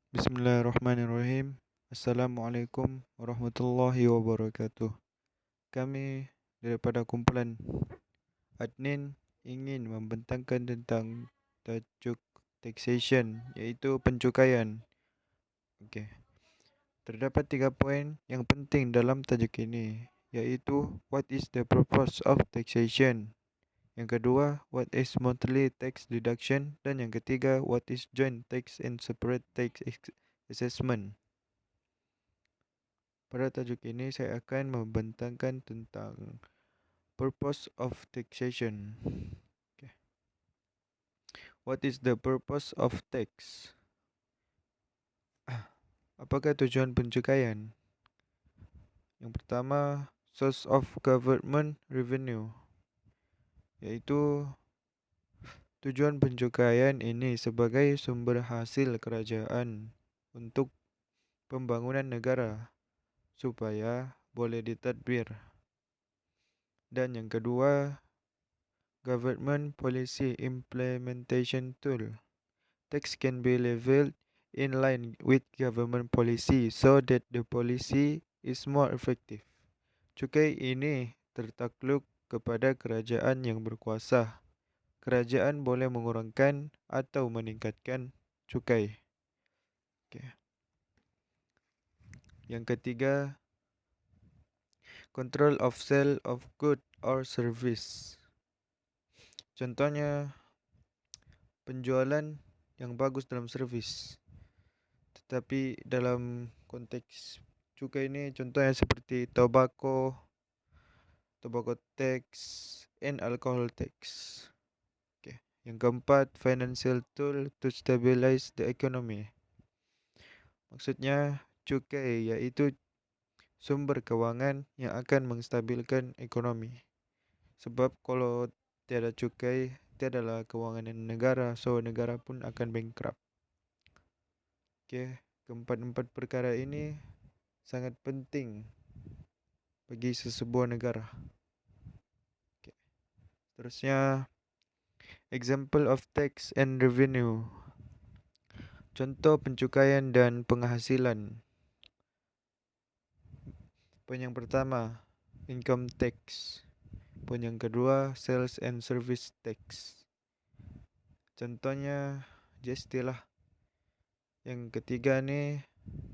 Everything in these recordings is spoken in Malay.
Bismillahirrahmanirrahim. Assalamualaikum warahmatullahi wabarakatuh. Kami daripada kumpulan admin ingin membentangkan tentang tajuk taxation, iaitu pencukaian. Okey. Terdapat 3 poin yang penting dalam tajuk ini, iaitu what is the purpose of taxation. Yang kedua, what is monthly tax deduction, dan yang ketiga, what is joint tax and separate tax assessment. Pada tajuk ini saya akan membentangkan tentang purpose of taxation. Okay. What is the purpose of tax? Apakah tujuan pencukaian? Yang pertama, source of government revenue, iaitu tujuan pencukaian ini sebagai sumber hasil kerajaan untuk pembangunan negara supaya boleh ditadbir. Dan yang kedua, government policy implementation tool. Tax can be leveled in line with government policy so that the policy is more effective. Cukai ini tertakluk kepada kerajaan yang berkuasa. Kerajaan boleh mengurangkan atau meningkatkan cukai. Okay. Yang ketiga, control of sale of good or service. Contohnya, penjualan yang bagus dalam servis. Tetapi dalam konteks cukai ini contohnya seperti tobacco tax and alcohol tax. Okay. Yang keempat, financial tool to stabilize the economy. Maksudnya cukai iaitu sumber kewangan yang akan menstabilkan ekonomi. Sebab kalau tiada cukai, tiadalah kewangan negara, so negara pun akan bankrupt. Okay. Keempat-empat perkara ini sangat penting bagi sesebuah negara. Okay. Terusnya, example of tax and revenue. Contoh pencukaian dan penghasilan. Poin yang pertama, income tax. Poin yang kedua, sales and service tax. Contohnya GST lah. Yang ketiga ni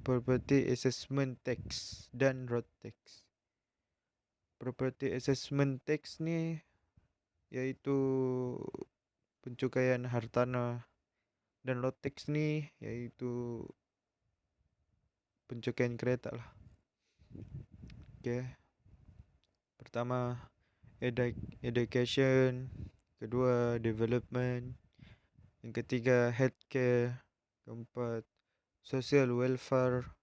property assessment tax dan road tax. Property assessment tax ni iaitu pencukaian hartanah, dan road tax ni iaitu pencukaian kereta lah. Okay. Pertama, education. Kedua, development. Yang ketiga, healthcare. Keempat, social welfare.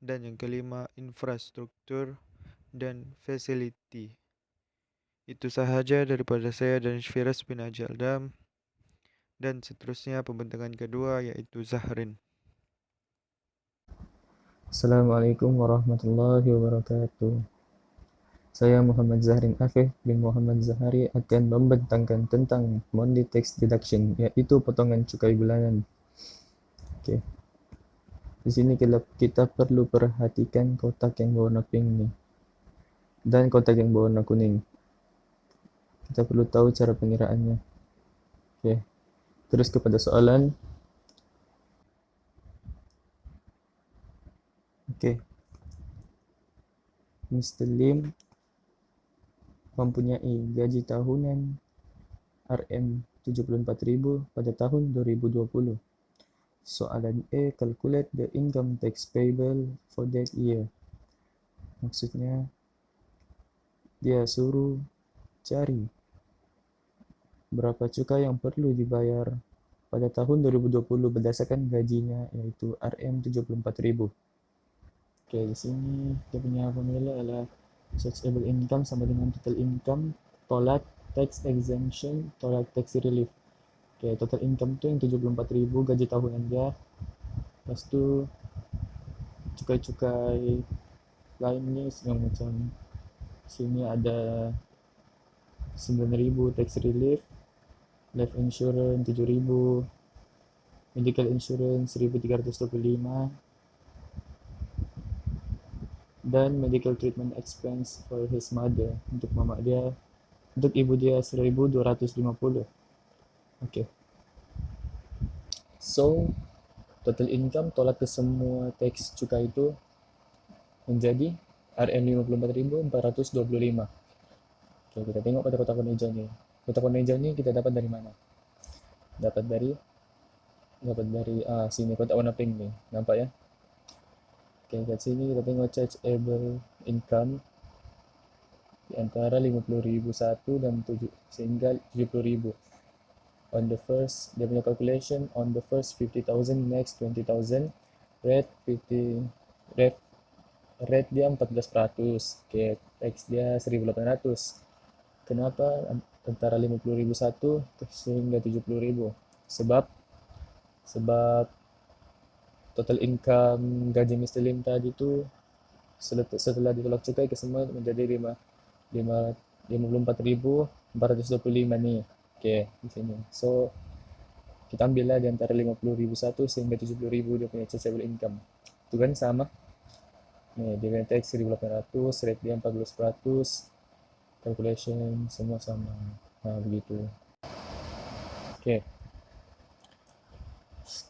Dan yang kelima, infrastruktur dan facility. Itu sahaja daripada saya dan Firas bin Haji Aldam. Dan seterusnya pembentangan kedua iaitu Zahrin. Assalamualaikum warahmatullahi wabarakatuh. Saya Muhammad Zahrin Afif bin Muhammad Zahari akan membentangkan tentang monthly tax deduction, yaitu potongan cukai bulanan. Okey. Di sini kita perlu perhatikan kotak yang berwarna pink ni dan kotak yang berwarna kuning. Kita perlu tahu cara pengiraannya. Okey. Terus kepada soalan. Okey. Mr. Lim mempunyai gaji tahunan RM74,000 pada tahun 2020. Soalan A, calculate the income tax payable for that year. Maksudnya, dia suruh cari berapa cukai yang perlu dibayar pada tahun 2020 berdasarkan gajinya, iaitu RM74,000. Okey, di sini dia punya formula adalah taxable income sama dengan total income tolak tax exemption tolak tax relief. Okay, total income tu yang 74,000 gaji tahunan dia. Lepas tu cukai-cukai lain ni yang macam sini ada 9,000 tax relief, life insurance 7,000, medical insurance 1.325, dan medical treatment expense for his mother, untuk ibu dia 1.250. Oke. So, total income tolak ke semua teks cukai itu menjadi Rm54.425. Oke, kita tengok pada kotak warna hijau ni. Kotak warna hijau ni kita dapat dari mana? Dapat dari sini, kotak warna pink ni. Nampak ya? Oke, kat sini kita tengok chargeable income di antara 50.000 satu dan 7 sehingga 70.000. On the first, dia punya calculation on the first 50,000 next 20,000, rate dia 14%. Oke, tax dia 1.800. Kenapa antara 50.000 satu sehingga 70.000? Sebab total income gaji Mr. Lim tadi tu setelah ditolak cukai ke semua menjadi 54.425 ni. Okey, di sini. So kita ambillah di antara 50.000 satu sehingga 70.000 dia punya taxable income. Itu kan sama. Nih, dia punya tax 1.800, rate dia 14%, calculation semua sama. Nah, begitu. Okey.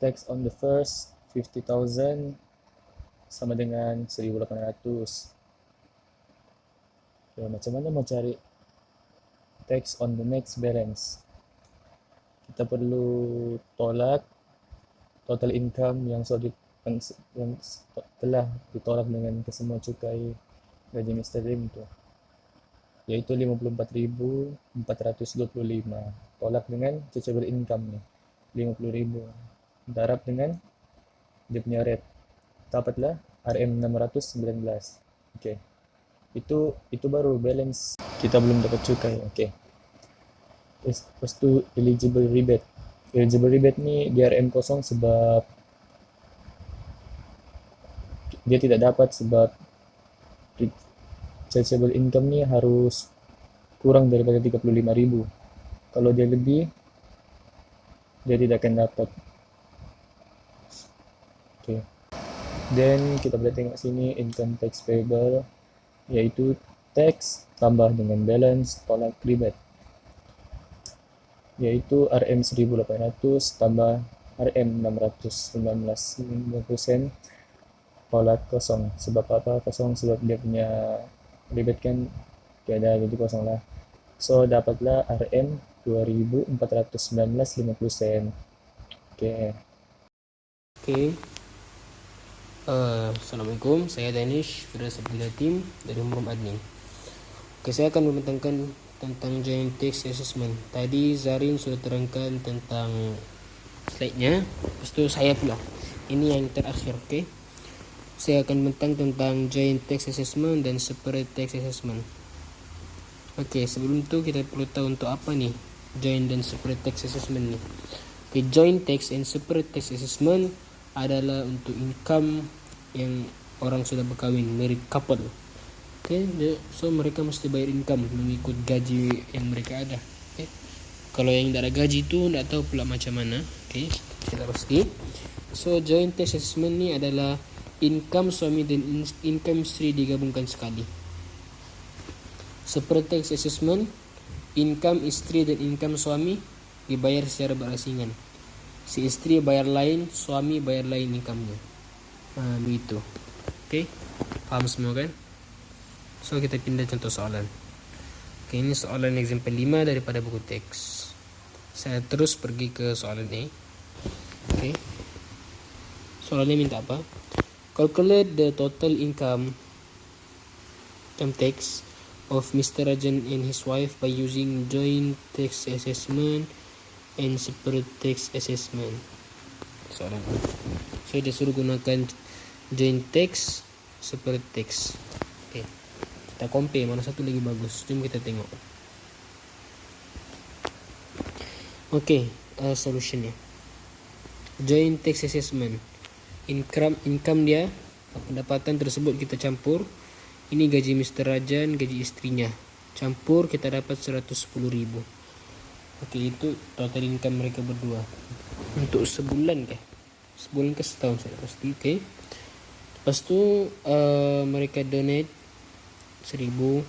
Tax on the first 50,000 sama dengan 1.800. Okay, macam mana mau cari tax on the next balance? Kita perlu tolak total income yang telah ditolak dengan kesemua cukai gaji Mr. Lim itu, yaitu 54.425. Tolak dengan chargeable income ni 50.000. Darab dengan dia punya rate, dapatlah Rm619. Okey. Itu baru balance, kita belum dapat cukai. Okey. Lepas tu eligible rebate. Eligible rebate ni dia RM kosong sebab dia tidak dapat, sebab chargeable income ni harus kurang daripada 35.000. Kalau dia lebih, dia tidak akan dapat. Okay. Then kita boleh tengok sini income tax payable, yaitu tax tambah dengan balance tolak rebate, yaitu Rm1.800 tambah Rm619 50% tolak kosong. Sebab apa kosong? Sebab dia punya rebate kan tiada, jadi kosong lah. So dapatlah Rm 2.419 50%. Okay. Assalamualaikum, saya Danish Firas Abdullah Tim dari Umum Admin. Saya akan membentangkan tentang joint tax assessment. Tadi Zarin sudah terangkan tentang slide-nya, lepas tu saya pula. Ini yang terakhir, okay? Saya akan membentang tentang joint tax assessment dan separate tax assessment. Okay, sebelum tu kita perlu tahu untuk apa nih joint dan separate tax assessment nih. Okay, joint tax and separate tax assessment adalah untuk income yang orang sudah berkahwin, married couple. Okay, so mereka mesti bayar income mengikut gaji yang mereka ada. Okay. Kalau yang tidak ada gaji tu tidak tahu pula macam mana. Okay, kita pasti. So joint tax assessment ni adalah income suami dan income isteri digabungkan sekali. Separate tax assessment, income isteri dan income suami dibayar secara berasingan. Si isteri bayar lain, suami bayar lain income-nya. Begitu. Okay, faham semua kan? So kita pindah contoh soalan. Okay, ini soalan example 5 daripada buku teks. Saya terus pergi ke soalan A. Okay, soalannya minta apa? Calculate the total income tax of Mr. Rajan and his wife by using joint tax assessment and separate tax assessment. Soalan. So dia suruh gunakan joint tax, separate tax. Okay, kita compare mana satu lagi bagus. Jom kita tengok. Okay, solutionnya. Joint tax assessment. Income dia, pendapatan tersebut kita campur. Ini gaji Mr. Rajan, gaji istrinya. Campur kita dapat 110.000. Okey, itu total income mereka berdua. Untuk sebulan kah? Sebulan ke setahun saya tak pasti. Okay. Lepas tu mereka donate 1,000.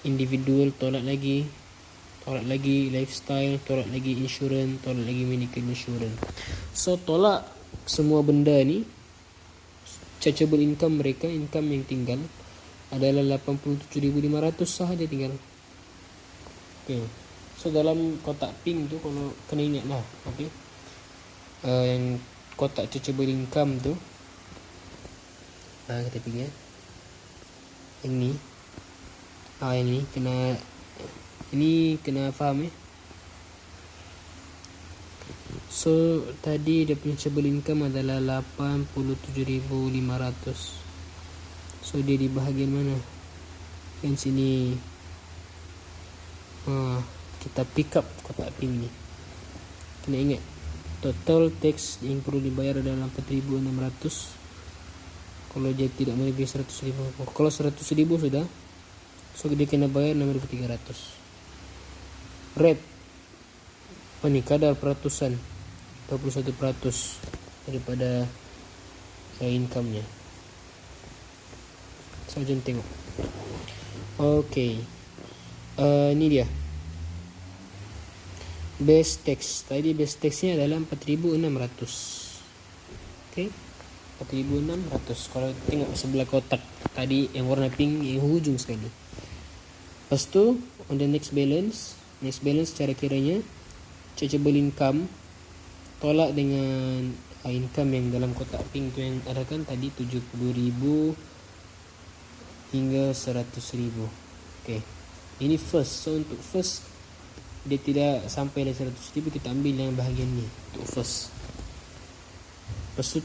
Individual tolak lagi lifestyle, tolak lagi insurans, tolak lagi medical insurance. So tolak semua benda ni, chargeable income mereka, income yang tinggal adalah 87,500 sahaja tinggal. Okay. So dalam kotak pink tu, kalau kena ingat lah, okay, yang kotak chargeable income tu, kita pergi yang ni, yang ni kena, ini kena faham . So tadi dia punya chargeable income adalah 87,500. So dia di bahagian mana? Yang sini. Kita pick up kotak pink ni. Kena ingat, total tax yang perlu dibayar adalah 4,600. Kalau dia tidak melebihi 100,000. Kalau 100,000 sudah, so dia kena bayar 6,300. Rate apa ni, kadar peratusan 21% daripada income-nya. So jom tengok. Okay, ni dia base tax. Tadi base tax-nya adalah 4,600. Okay, 4,600. Kalau tengok sebelah kotak tadi yang warna pink yang hujung sekali. Lepas tu on the next balance cara kiranya chargeable income tolak dengan income yang dalam kotak pink tu yang ada kan tadi, 70,000 hingga 100,000. Okay, ini first. So untuk first dia tidak sampai dari 100,000, kita ambil yang bahagian ni untuk first. Lepas tu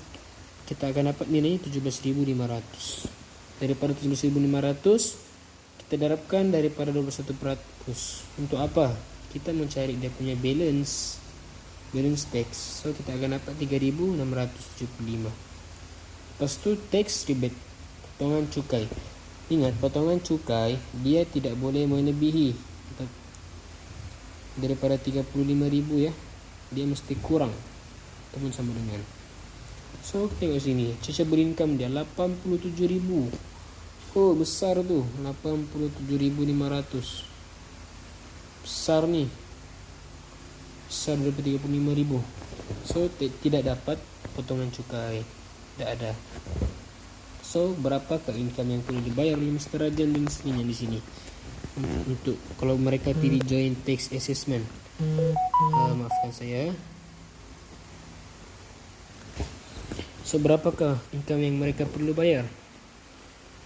kita akan dapat nilai 17,500. Daripada 17,500 kita darabkan daripada 21%. Untuk apa? Kita mencari dia punya balance tax. So kita akan dapat 3,675. Lepas tu tax rebate, potongan cukai. Ingat, potongan cukai dia tidak boleh melebihi daripada 35,000 ya. Dia mesti kurang ataupun sama dengan. So tengok sini, chargeable income dia 87,000. Oh besar tu, 87,500. Besar ni, besar daripada 35,000. So tidak dapat potongan cukai, tidak ada. So berapakah income yang perlu dibayar oleh Mr. Rajan dan istrinya di sini untuk kalau mereka pilih joint tax assessment? Maafkan saya. So berapakah income yang mereka perlu bayar?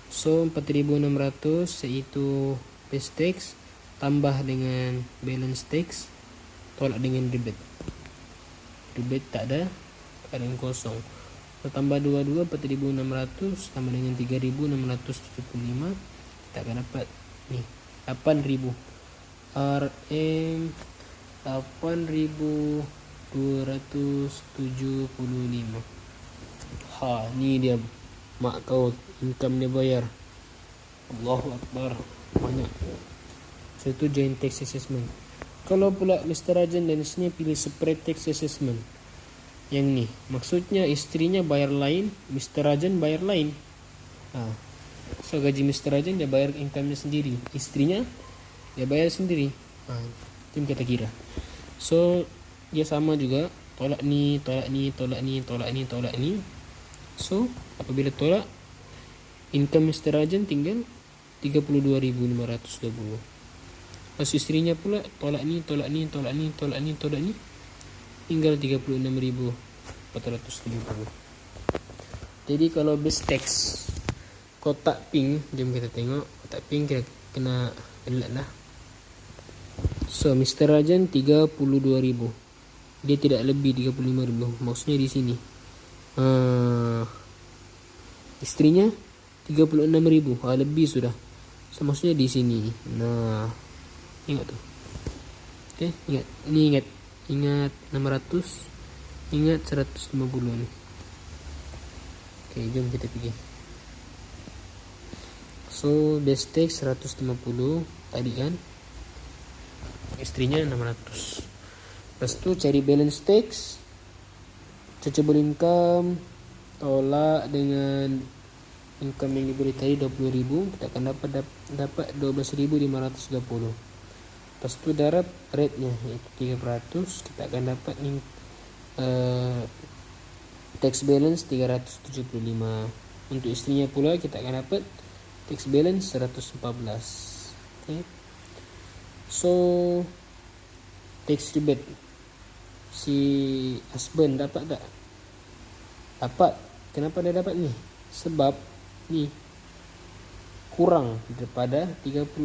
So 4,600 iaitu base tax tambah dengan balance tax tolak dengan rebate. Rebate tak ada, yang kosong. So tambah 22, 4,600 tambah dengan 3,675, kita akan dapat ni 8,000. RM 8,275. Ni dia mak kau income dia bayar. Allahu Akbar, banyak. So itu joint tax assessment. Kalau pula Mr. Rajan dan istrinya pilih separate tax assessment, yang ni maksudnya istrinya bayar lain, Mr. Rajan bayar lain. So gaji Mr. Rajan dia bayar income-nya sendiri, istrinya dia bayar sendiri. Itu kita kira. So dia sama juga, tolak ni, tolak ni, tolak ni, tolak ni, tolak ni. So apabila tolak, income Mr. Rajan tinggal 32,520. Pas istrinya pula tolak ni, tolak ni, tolak ni, tolak ni, tolak ni, tinggal 36,470. Jadi kalau base tax kotak pink, jom kita tengok kotak pink, kita kena elat lah. So Mr. Rajan 32,000, dia tidak lebih 35,000, maksudnya di sini. Istrinya 36,000, lebih sudah. So maksudnya di sini. Ingat tu. Okay, ingat. Ni ingat 600, ingat 150 ni. Okay, jom kita pergi. So base tax 150 tadi kan, istrinya 600. Lepas tu cari balance tax, chargeable income, tolak dengan income yang diberi tadi 20.000, kita akan dapat 12.530. Lepas tu darab rate-nya iaitu 3%, kita akan dapat tax balance 375. Untuk isterinya pula kita akan dapat tax balance 114. Okay. So tax rebate si husband dapat tak? Dapat. Kenapa dia dapat ni? Sebab ni kurang daripada 35.000.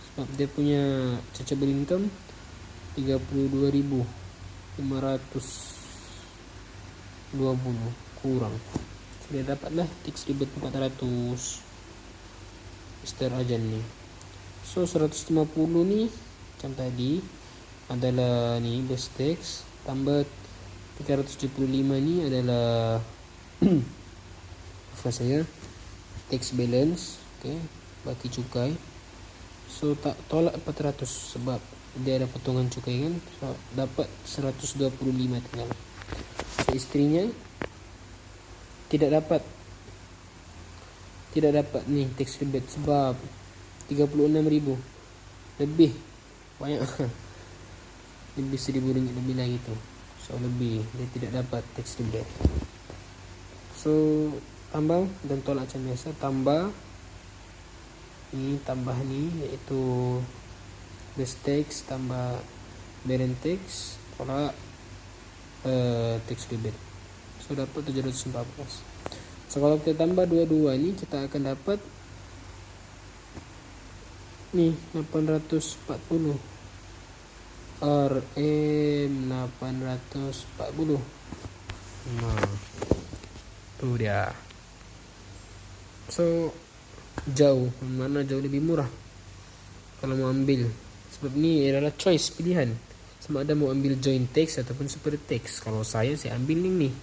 Sebab dia punya chargeable income 32.520 kurang. So, dia dapatlah tax rebate 400 Mr. Ajan ni. So 150 ni macam tadi adalah ni base tax, tambah 375 ni adalah apa saya tax balance, okay, baki cukai. So tak tolak 400 sebab dia ada potongan cukai kan, so dapat 125 tinggal. So isterinya tidak dapat ni tax rebate sebab 36.000 lebih banyak lebih 1,000 ringgit lebih lagi tu. So lebih, dia tidak dapat tax rebate. So tambah dan tolak macam biasa. Tambah ni iaitu base tax tambah balance tax tolak tax rebate. So dapat 714. So kalau kita tambah dua-dua ni, kita akan dapat ni 840 RM 840. Nah, tu dia. So jauh, mana jauh lebih murah kalau mau ambil. Sebab ni adalah choice, pilihan. Sama ada mau ambil joint tax ataupun separate tax. Kalau saya ambil ni.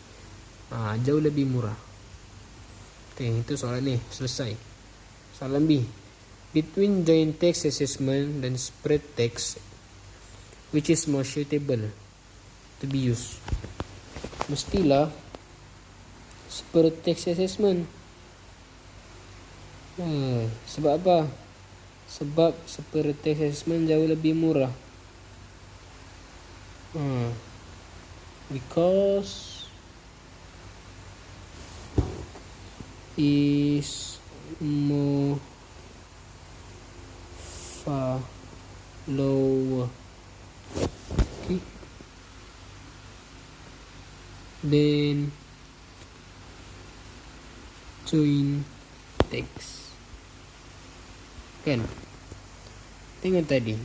Jauh lebih murah. Okay, itu soalan ni selesai. Soalan B. Between joint tax assessment dan separate tax, which is more suitable to be used? Mestilah separate tax assessment. Sebab apa? Sebab separate tax assessment jauh lebih murah. Because is more lower, okay, then joint tax. Kan? Tengok tadi.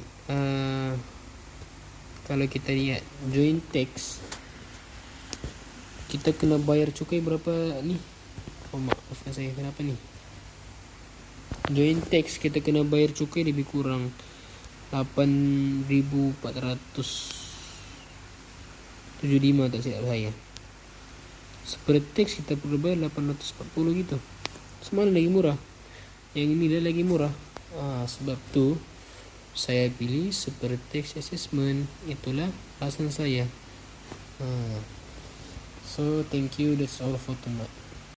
Kalau kita lihat joint tax, kita kena bayar cukai berapa ni? Maafkan saya, kenapa ni? Joint tax kita kena bayar cukai lebih kurang 8,475 tak silap saya. Separate tax kita perlu bayar 840 gitu. Semua lagi murah. Yang ini dah lagi murah. Sebab tu saya pilih separate tax assessment. Itulah alasan saya. So thank you, that's all for tonight.